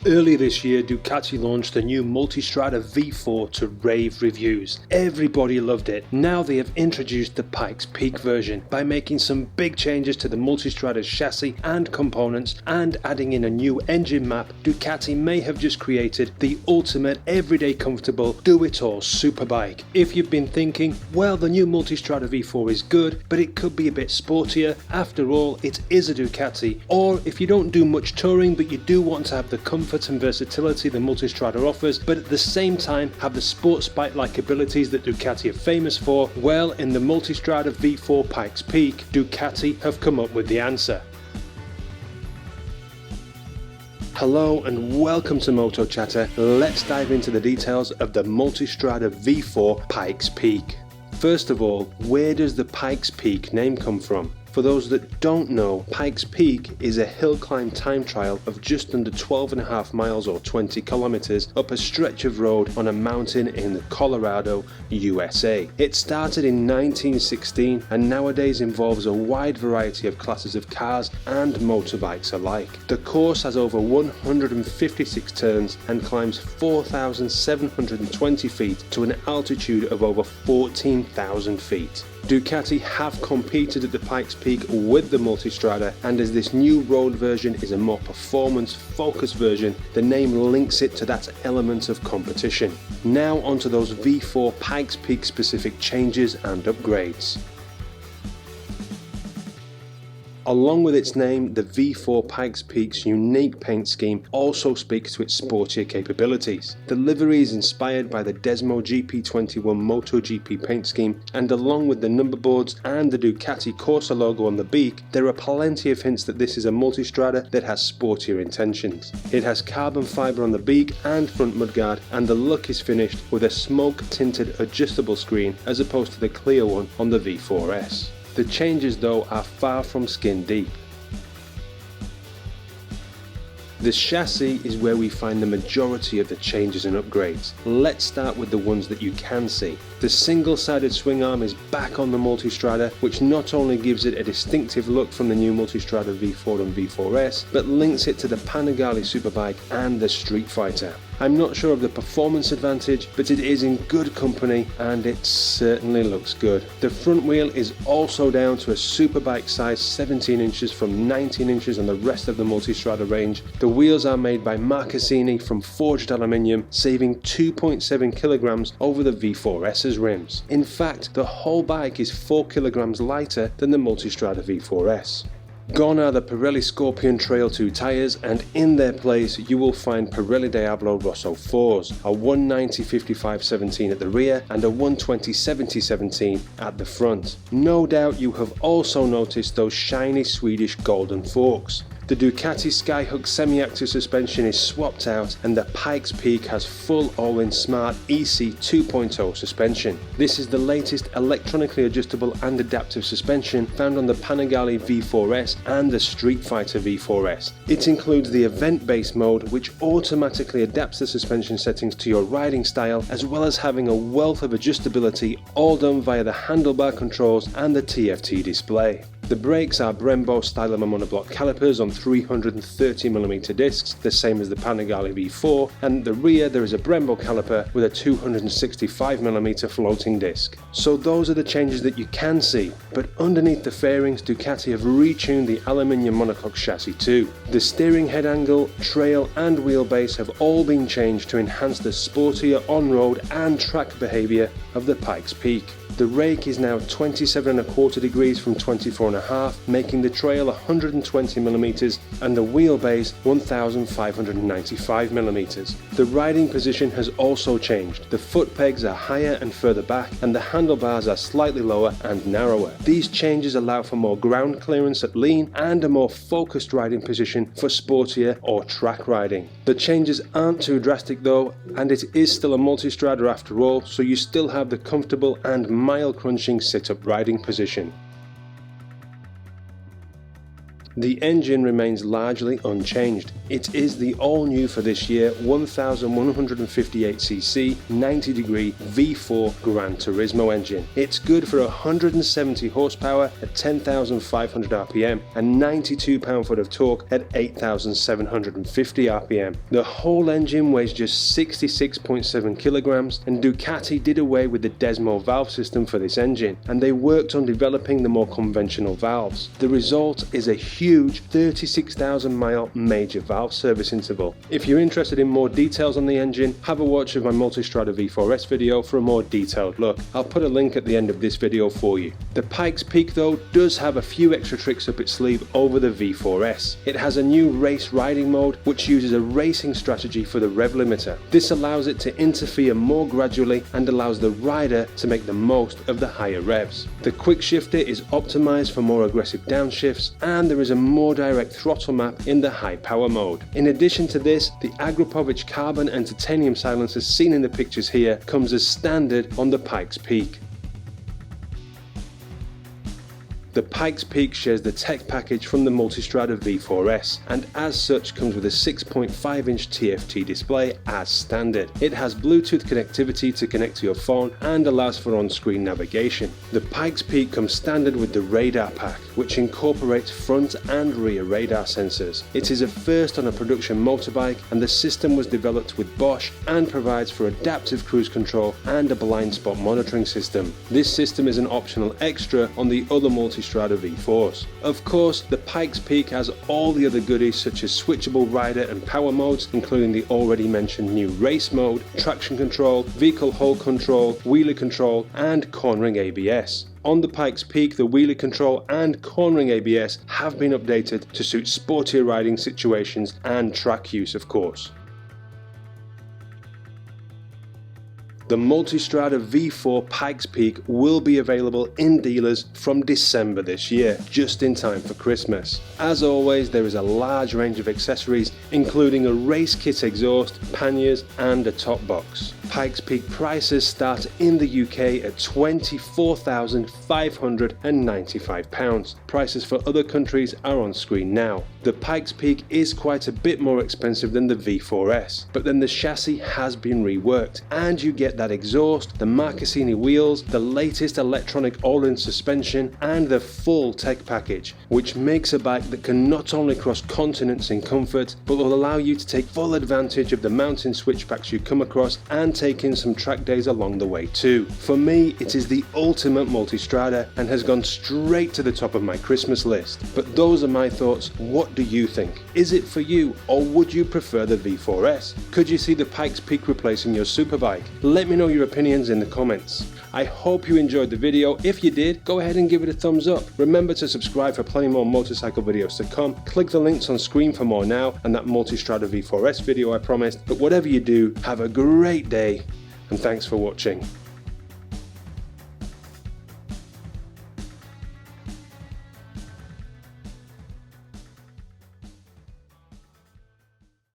Early this year, Ducati launched the new Multistrada V4 to rave reviews. Everybody loved it. Now they have introduced the Pikes Peak version by making some big changes to the Multistrada's chassis and components and adding in a new engine map. Ducati may have just created the ultimate everyday comfortable do-it-all superbike. If you've been thinking, well, the new Multistrada V4 is good, but it could be a bit sportier, after all it is a Ducati, or if you don't do much touring but you do want to have the comfort and versatility the Multistrada offers, but at the same time have the sports bike-like abilities that Ducati are famous for, well, in the Multistrada V4 Pikes Peak, Ducati have come up with the answer. Hello and welcome to Moto Chatter. Let's dive into the details of the Multistrada V4 Pikes Peak. First of all, where does the Pikes Peak name come from? For those that don't know, Pikes Peak is a hill climb time trial of just under 12.5 miles or 20 kilometers up a stretch of road on a mountain in Colorado, USA. It started in 1916 and nowadays involves a wide variety of classes of cars and motorbikes alike. The course has over 156 turns and climbs 4,720 feet to an altitude of over 14,000 feet. Ducati have competed at the Pikes Peak with the Multistrada, and as this new road version is a more performance-focused version, the name links it to that element of competition. Now onto those V4 Pikes Peak specific changes and upgrades. Along with its name, the V4 Pikes Peak's unique paint scheme also speaks to its sportier capabilities. The livery is inspired by the Desmo GP21 MotoGP paint scheme, and along with the number boards and the Ducati Corsa logo on the beak, there are plenty of hints that this is a Multistrada that has sportier intentions. It has carbon fibre on the beak and front mudguard, and the look is finished with a smoke-tinted adjustable screen as opposed to the clear one on the V4S. The changes though are far from skin deep. The chassis is where we find the majority of the changes and upgrades. Let's start with the ones that you can see. The single-sided swing arm is back on the Multistrada, which not only gives it a distinctive look from the new Multistrada V4 and V4S, but links it to the Panigale Superbike and the Street Fighter. I'm not sure of the performance advantage, but it is in good company and it certainly looks good. The front wheel is also down to a Superbike size 17 inches from 19 inches on the rest of the Multistrada range. The wheels are made by Marcassini from forged aluminium, saving 2.7 kilograms over the V4S's rims. In fact, the whole bike is 4 kilograms lighter than the Multistrada V4S. Gone are the Pirelli Scorpion Trail 2 tyres, and in their place you will find Pirelli Diablo Rosso 4s, a 190/55/17 at the rear and a 120/70/17 at the front. No doubt you have also noticed those shiny Swedish golden forks. The Ducati Skyhook semi-active suspension is swapped out and the Pikes Peak has full all-in smart EC 2.0 suspension. This is the latest electronically adjustable and adaptive suspension found on the Panigale V4S and the Street Fighter V4S. It includes the event-based mode, which automatically adapts the suspension settings to your riding style, as well as having a wealth of adjustability, all done via the handlebar controls and the TFT display. The brakes are Brembo Stylema monoblock calipers on 330mm discs, the same as the Panigale V4, and at the rear there is a Brembo caliper with a 265mm floating disc. So those are the changes that you can see, but underneath the fairings Ducati have retuned the aluminium monocoque chassis too. The steering head angle, trail and wheelbase have all been changed to enhance the sportier on-road and track behaviour of the Pikes Peak. The rake is now 27.25 degrees from 24.5, making the trail 120mm and the wheelbase 1595mm. The riding position has also changed. The foot pegs are higher and further back, and the handlebars are slightly lower and narrower. These changes allow for more ground clearance at lean and a more focused riding position for sportier or track riding. The changes aren't too drastic though, and it is still a Multistrada after all, so you still have the comfortable and mile crunching sit-up riding position. The engine remains largely unchanged. It is the all-new for this year 1158cc 90-degree V4 Gran Turismo engine. It's good for 170 horsepower at 10,500 rpm and 92 pound-foot of torque at 8,750 rpm. The whole engine weighs just 66.7 kilograms, and Ducati did away with the Desmo valve system for this engine, and they worked on developing the more conventional valves. The result is a huge 36,000 mile major valve service interval. If you're interested in more details on the engine, have a watch of my Multistrada V4S video for a more detailed look. I'll put a link at the end of this video for you. The Pikes Peak though does have a few extra tricks up its sleeve over the V4S. It has a new race riding mode which uses a racing strategy for the rev limiter. This allows it to interfere more gradually and allows the rider to make the most of the higher revs. The quick shifter is optimized for more aggressive downshifts, and there is a more direct throttle map in the high power mode. In addition to this, the Agrapovich carbon and titanium silencer seen in the pictures here comes as standard on the Pikes Peak. The Pikes Peak shares the tech package from the Multistrada V4S, and as such comes with a 6.5-inch TFT display as standard. It has Bluetooth connectivity to connect to your phone and allows for on-screen navigation. The Pikes Peak comes standard with the radar pack, which incorporates front and rear radar sensors. It is a first on a production motorbike, and the system was developed with Bosch and provides for adaptive cruise control and a blind spot monitoring system. This system is an optional extra on the other Multistrada V4s. Of course, the Pikes Peak has all the other goodies such as switchable rider and power modes, including the already mentioned new race mode, traction control, vehicle hold control, wheelie control, and cornering ABS. On the Pikes Peak, the wheelie control and cornering ABS have been updated to suit sportier riding situations and track use, of course. The Multistrada V4 Pikes Peak will be available in dealers from December this year, just in time for Christmas. As always, there is a large range of accessories, including a race kit exhaust, panniers, and a top box. Pikes Peak prices start in the UK at £24,595. Prices for other countries are on screen now. The Pikes Peak is quite a bit more expensive than the V4S, but then the chassis has been reworked, and you get that exhaust, the Marcassini wheels, the latest electronic all-in suspension, and the full tech package, which makes a bike that can not only cross continents in comfort, but will allow you to take full advantage of the mountain switchbacks you come across and take in some track days along the way too. For me, it is the ultimate Multistrada and has gone straight to the top of my Christmas list. But those are my thoughts. What do you think? Is it for you, or would you prefer the V4S? Could you see the Pikes Peak replacing your Superbike? Let me know your opinions in the comments. I hope you enjoyed the video. If you did, go ahead and give it a thumbs up. Remember to subscribe for plenty more motorcycle videos to come. Click the links on screen for more now, and that Multistrada V4S video I promised. But whatever you do, have a great day, and thanks for watching.